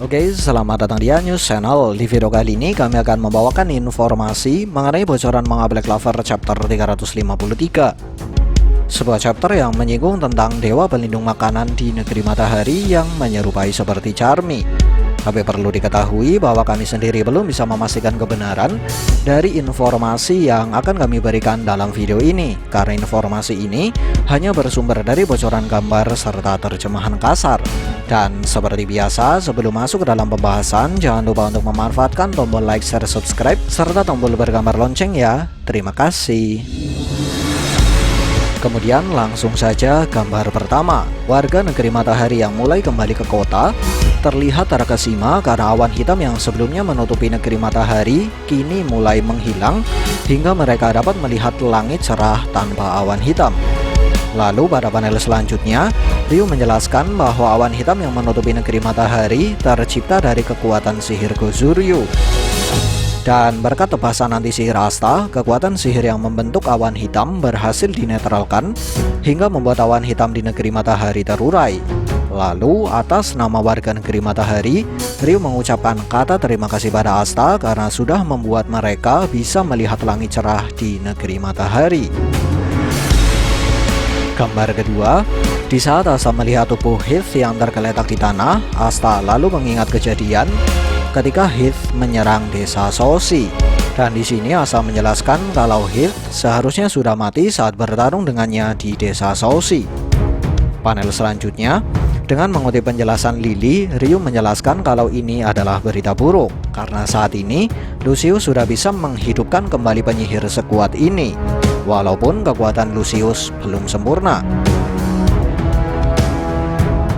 Oke, selamat datang di News Channel. Di video kali ini kami akan membawakan informasi mengenai bocoran manga Black Clover chapter 353. Sebuah chapter yang menyinggung tentang dewa pelindung makanan di negeri matahari yang menyerupai seperti Charmy. Tapi perlu diketahui bahwa kami sendiri belum bisa memastikan kebenaran dari informasi yang akan kami berikan dalam video ini, karena informasi ini hanya bersumber dari bocoran gambar serta terjemahan kasar. Dan seperti biasa, sebelum masuk ke dalam pembahasan, jangan lupa untuk memanfaatkan tombol like, share, subscribe, serta tombol bergambar lonceng ya. Terima kasih. Kemudian langsung saja gambar pertama. Warga negeri matahari yang mulai kembali ke kota terlihat terkesima karena awan hitam yang sebelumnya menutupi negeri matahari kini mulai menghilang hingga mereka dapat melihat langit cerah tanpa awan hitam. Lalu pada panel selanjutnya, Ryu menjelaskan bahwa awan hitam yang menutupi negeri matahari tercipta dari kekuatan sihir Gosuryu. Dan berkat tebasan anti sihir Asta, kekuatan sihir yang membentuk awan hitam berhasil dinetralkan hingga membuat awan hitam di negeri matahari terurai. Lalu atas nama warga negeri matahari, Ryu mengucapkan kata terima kasih pada Asta karena sudah membuat mereka bisa melihat langit cerah di negeri matahari. Gambar kedua, di saat Asta melihat tubuh Heath yang tergeletak di tanah, Asta lalu mengingat kejadian ketika Heath menyerang desa Soshi. Dan di sini Asta menjelaskan kalau Heath seharusnya sudah mati saat bertarung dengannya di desa Soshi. Panel selanjutnya, dengan mengutip penjelasan Lily, Ryu menjelaskan kalau ini adalah berita buruk karena saat ini Lucius sudah bisa menghidupkan kembali penyihir sekuat ini, walaupun kekuatan Lucius belum sempurna.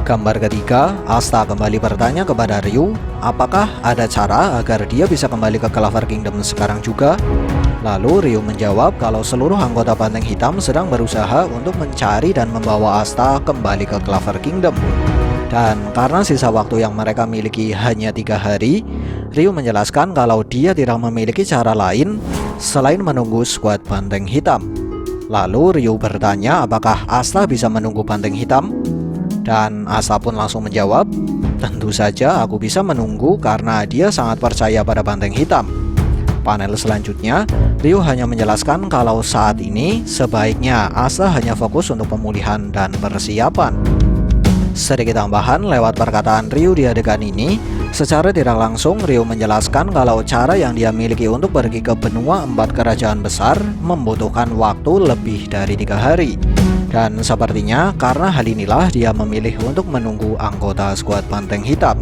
Gambar ketiga, Asta kembali bertanya kepada Ryu, apakah ada cara agar dia bisa kembali ke Clover Kingdom sekarang juga? Lalu Ryu menjawab kalau seluruh anggota Banteng Hitam sedang berusaha untuk mencari dan membawa Asta kembali ke Clover Kingdom. Dan karena sisa waktu yang mereka miliki hanya 3 hari, Ryu menjelaskan kalau dia tidak memiliki cara lain selain menunggu skuad Banteng Hitam. Lalu Ryu bertanya apakah Asta bisa menunggu Banteng Hitam? Dan Asta pun langsung menjawab, tentu saja aku bisa menunggu karena dia sangat percaya pada Banteng Hitam. Panel selanjutnya, Ryu hanya menjelaskan kalau saat ini sebaiknya Asta hanya fokus untuk pemulihan dan persiapan. Sedikit tambahan lewat perkataan Ryu di adegan ini, secara tidak langsung Ryu menjelaskan kalau cara yang dia miliki untuk pergi ke benua 4 kerajaan besar membutuhkan waktu lebih dari 3 hari. Dan sepertinya karena hal inilah dia memilih untuk menunggu anggota skuad Banteng Hitam.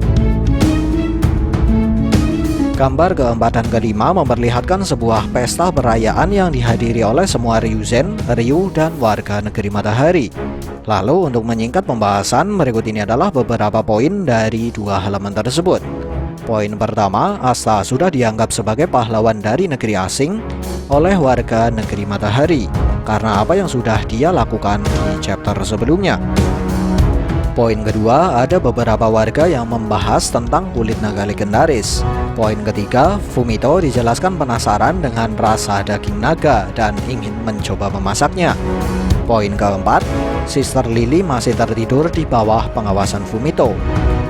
Gambar keempat dan kelima memperlihatkan sebuah pesta perayaan yang dihadiri oleh semua Ryuzen, Ryu, dan warga negeri matahari. Lalu untuk menyingkat pembahasan, berikut ini adalah beberapa poin dari 2 halaman tersebut. Poin pertama, Asta sudah dianggap sebagai pahlawan dari negeri asing oleh warga negeri matahari karena apa yang sudah dia lakukan di chapter sebelumnya. Poin kedua, ada beberapa warga yang membahas tentang kulit naga legendaris. Poin ketiga, Fumito dijelaskan penasaran dengan rasa daging naga dan ingin mencoba memasaknya. Poin keempat, Sister Lily masih tertidur di bawah pengawasan Fumito.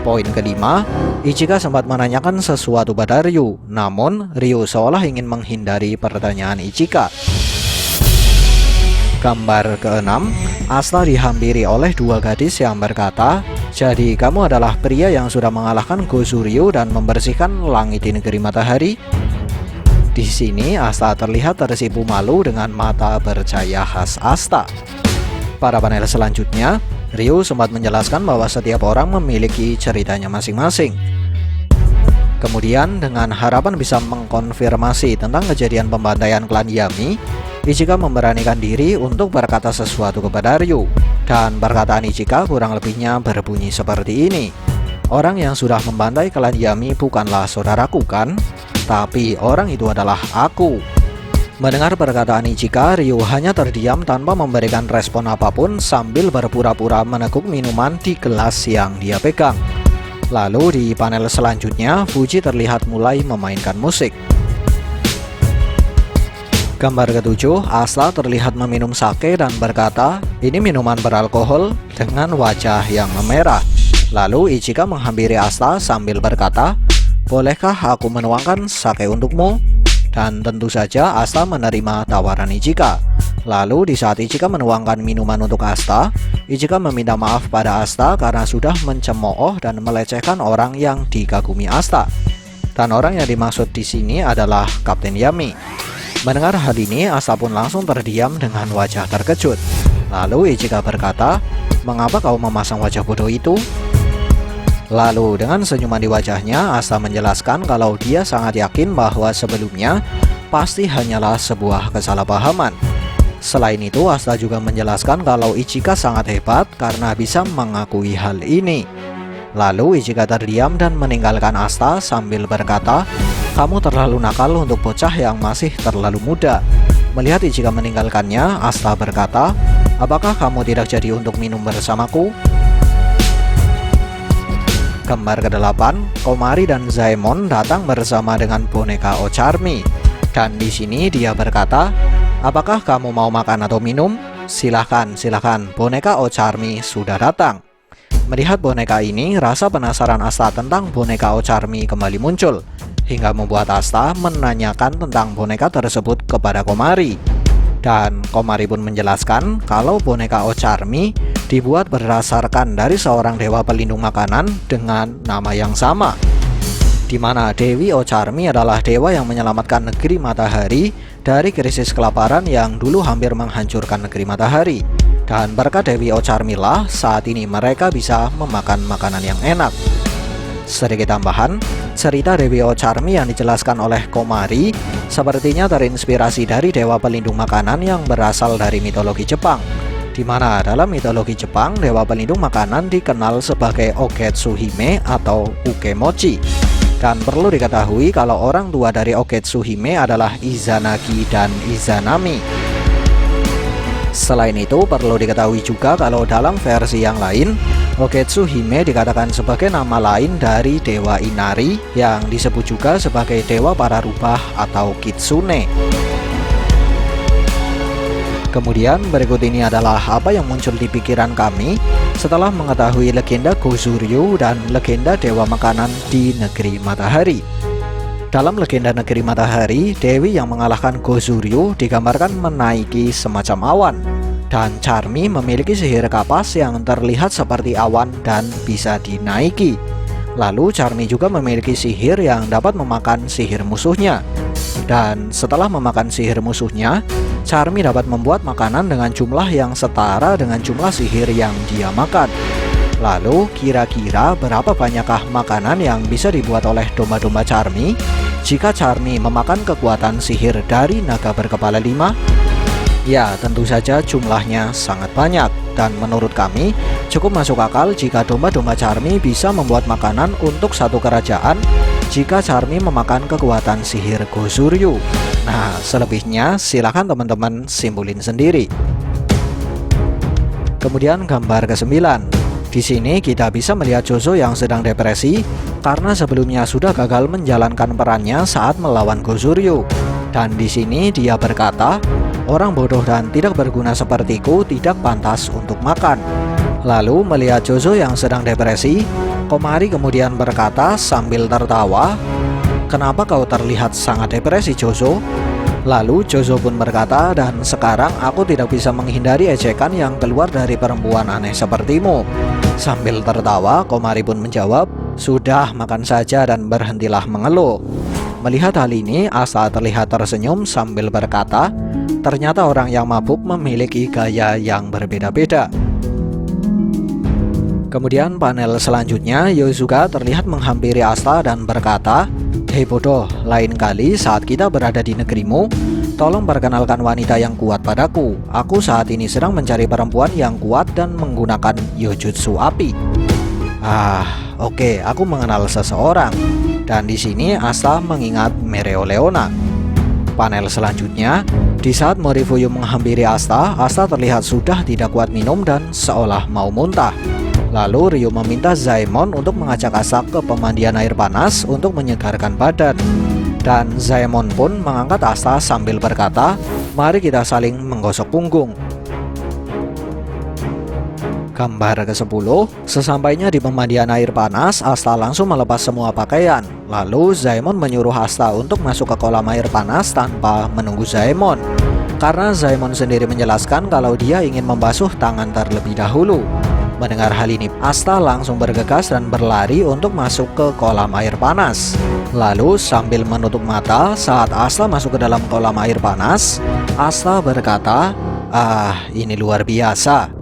Poin kelima, Ichika sempat menanyakan sesuatu pada Ryu, namun Ryu seolah ingin menghindari pertanyaan Ichika. Gambar keenam, Asta dihampiri oleh 2 gadis yang berkata, jadi kamu adalah pria yang sudah mengalahkan Gosuryu dan membersihkan langit di negeri matahari? Di sini Asta terlihat tersipu malu dengan mata bercahaya khas Asta. Pada panel selanjutnya, Ryu sempat menjelaskan bahwa setiap orang memiliki ceritanya masing-masing. Kemudian dengan harapan bisa mengkonfirmasi tentang kejadian pembantaian klan Yami, Ichika memberanikan diri untuk berkata sesuatu kepada Ryu. Dan perkataan Ichika kurang lebihnya berbunyi seperti ini. Orang yang sudah membantai klan Yami bukanlah saudaraku kan? Tapi orang itu adalah aku. Mendengar perkataan Ichika, Ryu hanya terdiam tanpa memberikan respon apapun sambil berpura-pura meneguk minuman di gelas yang dia pegang. Lalu di panel selanjutnya, Fuji terlihat mulai memainkan musik. Gambar ketujuh, Asta terlihat meminum sake dan berkata, ini minuman beralkohol dengan wajah yang memerah. Lalu Ichika menghampiri Asta sambil berkata, "Bolehkah aku menuangkan sake untukmu?" Dan tentu saja Asta menerima tawaran Ichika. Lalu di saat Ichika menuangkan minuman untuk Asta, Ichika meminta maaf pada Asta karena sudah mencemooh dan melecehkan orang yang dikagumi Asta. Dan orang yang dimaksud di sini adalah Kapten Yami. Mendengar hal ini, Asta pun langsung terdiam dengan wajah terkejut. Lalu Ichika berkata, "Mengapa kau memasang wajah bodoh itu?" Lalu dengan senyuman di wajahnya, Asta menjelaskan kalau dia sangat yakin bahwa sebelumnya pasti hanyalah sebuah kesalahpahaman. Selain itu, Asta juga menjelaskan kalau Ichika sangat hebat karena bisa mengakui hal ini. Lalu Ichika terdiam dan meninggalkan Asta sambil berkata, "Kamu terlalu nakal untuk bocah yang masih terlalu muda." Melihat Ichika meninggalkannya, Asta berkata, "Apakah kamu tidak jadi untuk minum bersamaku?" Gambar ke-8, Komari dan Zaemon datang bersama dengan boneka Ocharmi. Dan di sini dia berkata, "Apakah kamu mau makan atau minum? Silahkan, silahkan, boneka Ocharmi sudah datang." Melihat boneka ini, rasa penasaran Asta tentang boneka Ocharmi kembali muncul, hingga membuat Asta menanyakan tentang boneka tersebut kepada Komari. Dan Komari pun menjelaskan kalau boneka Ocharmi dibuat berdasarkan dari seorang dewa pelindung makanan dengan nama yang sama, di mana Dewi Ocharmi adalah dewa yang menyelamatkan negeri matahari dari krisis kelaparan yang dulu hampir menghancurkan negeri matahari. Dan berkat Dewi Ocharmi lah saat ini mereka bisa memakan makanan yang enak. Sedikit tambahan, cerita Dewi Ocharmi yang dijelaskan oleh Komari sepertinya terinspirasi dari dewa pelindung makanan yang berasal dari mitologi Jepang, di mana dalam mitologi Jepang dewa pelindung makanan dikenal sebagai Ogetsu Hime atau Ukemochi. Dan perlu diketahui kalau orang tua dari Ogetsu Hime adalah Izanagi dan Izanami. Selain itu, perlu diketahui juga kalau dalam versi yang lain, Ogetsu Hime dikatakan sebagai nama lain dari Dewa Inari yang disebut juga sebagai Dewa para rubah atau Kitsune. Kemudian berikut ini adalah apa yang muncul di pikiran kami setelah mengetahui legenda Gozuryu dan legenda Dewa Makanan di Negeri Matahari. Dalam legenda Negeri Matahari, Dewi yang mengalahkan Gozuryu digambarkan menaiki semacam awan. Dan Charmi memiliki sihir kapas yang terlihat seperti awan dan bisa dinaiki. Lalu Charmi juga memiliki sihir yang dapat memakan sihir musuhnya. Dan setelah memakan sihir musuhnya, Charmi dapat membuat makanan dengan jumlah yang setara dengan jumlah sihir yang dia makan. Lalu kira-kira berapa banyakkah makanan yang bisa dibuat oleh domba-domba Charmi jika Charmi memakan kekuatan sihir dari naga berkepala 5? Ya, tentu saja jumlahnya sangat banyak. Dan menurut kami cukup masuk akal jika domba-domba Charmi bisa membuat makanan untuk satu kerajaan jika Charmi memakan kekuatan sihir Gozuryu. Nah, selebihnya silakan teman-teman simpulin sendiri. Kemudian gambar ke-9. Di sini kita bisa melihat Jozo yang sedang depresi karena sebelumnya sudah gagal menjalankan perannya saat melawan Gozuryu. Dan di sini dia berkata, "Orang bodoh dan tidak berguna sepertiku tidak pantas untuk makan." Lalu melihat Jozo yang sedang depresi, Komari kemudian berkata sambil tertawa, "Kenapa kau terlihat sangat depresi, Jozo?" Lalu Jozo pun berkata, "Dan sekarang aku tidak bisa menghindari ejekan yang keluar dari perempuan aneh sepertimu." Sambil tertawa, Komari pun menjawab, "Sudah, makan saja dan berhentilah mengeluh." Melihat hal ini, Asta terlihat tersenyum sambil berkata, "Ternyata orang yang mabuk memiliki gaya yang berbeda-beda." Kemudian panel selanjutnya, Yosuga terlihat menghampiri Asta dan berkata, "Hei bodoh, lain kali saat kita berada di negerimu, tolong perkenalkan wanita yang kuat padaku. Aku saat ini sedang mencari perempuan yang kuat dan menggunakan Yojutsu api." Oke, aku mengenal seseorang. Dan di sini Asta mengingat Mereoleona. Panel selanjutnya, di saat Morifuyu menghampiri Asta, Asta terlihat sudah tidak kuat minum dan seolah mau muntah. Lalu Ryu meminta Zaemon untuk mengajak Asta ke pemandian air panas untuk menyegarkan badan. Dan Zaemon pun mengangkat Asta sambil berkata, "Mari kita saling menggosok punggung." Gambar ke-10, sesampainya di pemandian air panas, Asta langsung melepas semua pakaian. Lalu Zaemon menyuruh Asta untuk masuk ke kolam air panas tanpa menunggu Zaemon. Karena Zaemon sendiri menjelaskan kalau dia ingin membasuh tangan terlebih dahulu. Mendengar hal ini, Asta langsung bergegas dan berlari untuk masuk ke kolam air panas. Lalu sambil menutup mata saat Asta masuk ke dalam kolam air panas, Asta berkata, "Ah, ini luar biasa."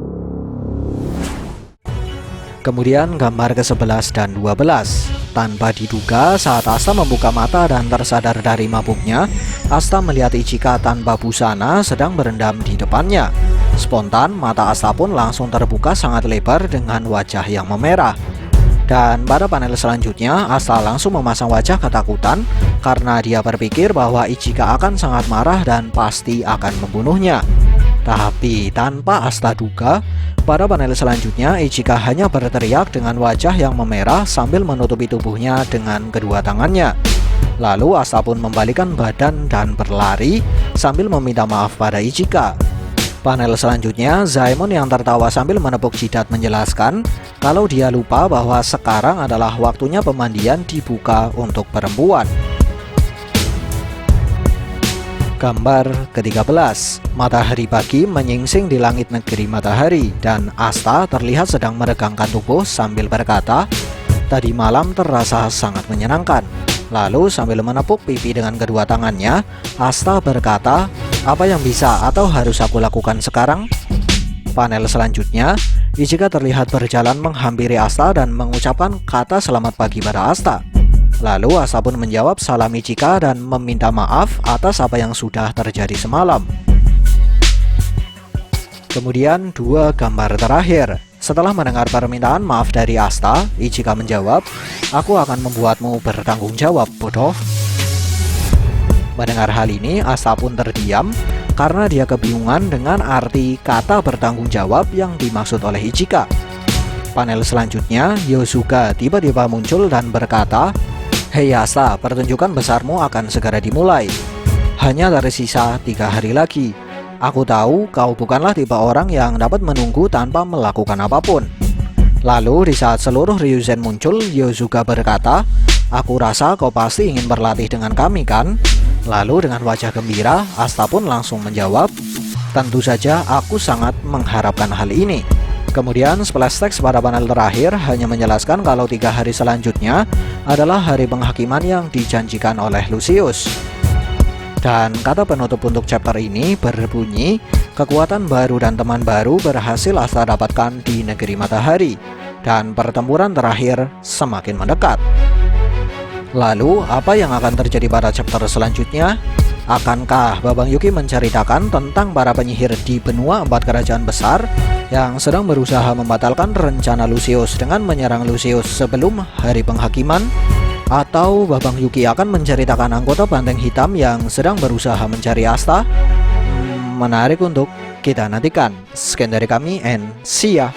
Kemudian gambar ke-11 dan 12. Tanpa diduga saat Asta membuka mata dan tersadar dari mabuknya, Asta melihat Ichika tanpa busana sedang berendam di depannya. Spontan mata Asta pun langsung terbuka sangat lebar dengan wajah yang memerah. Dan pada panel selanjutnya, Asta langsung memasang wajah ketakutan karena dia berpikir bahwa Ichika akan sangat marah dan pasti akan membunuhnya. Tapi tanpa Asta duga, pada panel selanjutnya Ichika hanya berteriak dengan wajah yang memerah sambil menutupi tubuhnya dengan kedua tangannya. Lalu Asta pun membalikkan badan dan berlari sambil meminta maaf pada Ichika. Panel selanjutnya, Zaemon yang tertawa sambil menepuk jidat menjelaskan kalau dia lupa bahwa sekarang adalah waktunya pemandian dibuka untuk perempuan. Gambar ke-13. Matahari pagi menyingsing di langit negeri matahari dan Asta terlihat sedang meregangkan tubuh sambil berkata, "Tadi malam terasa sangat menyenangkan." Lalu sambil menepuk pipi dengan kedua tangannya, Asta berkata, "Apa yang bisa atau harus aku lakukan sekarang?" Panel selanjutnya, Ichika terlihat berjalan menghampiri Asta dan mengucapkan kata selamat pagi pada Asta. Lalu Asta pun menjawab salam Ichika dan meminta maaf atas apa yang sudah terjadi semalam. Kemudian dua gambar terakhir. Setelah mendengar permintaan maaf dari Asta, Ichika menjawab, "Aku akan membuatmu bertanggung jawab, bodoh." Mendengar hal ini, Asta pun terdiam karena dia kebingungan dengan arti kata bertanggung jawab yang dimaksud oleh Ichika. Panel selanjutnya, Yosuga tiba-tiba muncul dan berkata, "Hei Asta, pertunjukan besarmu akan segera dimulai. Hanya tersisa 3 hari lagi. Aku tahu kau bukanlah tipe orang yang dapat menunggu tanpa melakukan apapun." Lalu di saat seluruh Ryuzen muncul, Yosuga berkata, "Aku rasa kau pasti ingin berlatih dengan kami kan?" Lalu dengan wajah gembira, Asta pun langsung menjawab, "Tentu saja aku sangat mengharapkan hal ini." Kemudian splash text pada panel terakhir hanya menjelaskan kalau 3 hari selanjutnya adalah hari penghakiman yang dijanjikan oleh Lucius. Dan kata penutup untuk chapter ini berbunyi, "Kekuatan baru dan teman baru berhasil Asta dapatkan di negeri matahari, dan pertempuran terakhir semakin mendekat." Lalu apa yang akan terjadi pada chapter selanjutnya? Akankah Babang Yuki menceritakan tentang para penyihir di benua 4 kerajaan besar yang sedang berusaha membatalkan rencana Lucius dengan menyerang Lucius sebelum hari penghakiman? Atau Babang Yuki akan menceritakan anggota Banteng Hitam yang sedang berusaha mencari Asta? Menarik untuk kita nantikan. Sekian dari kami and see ya!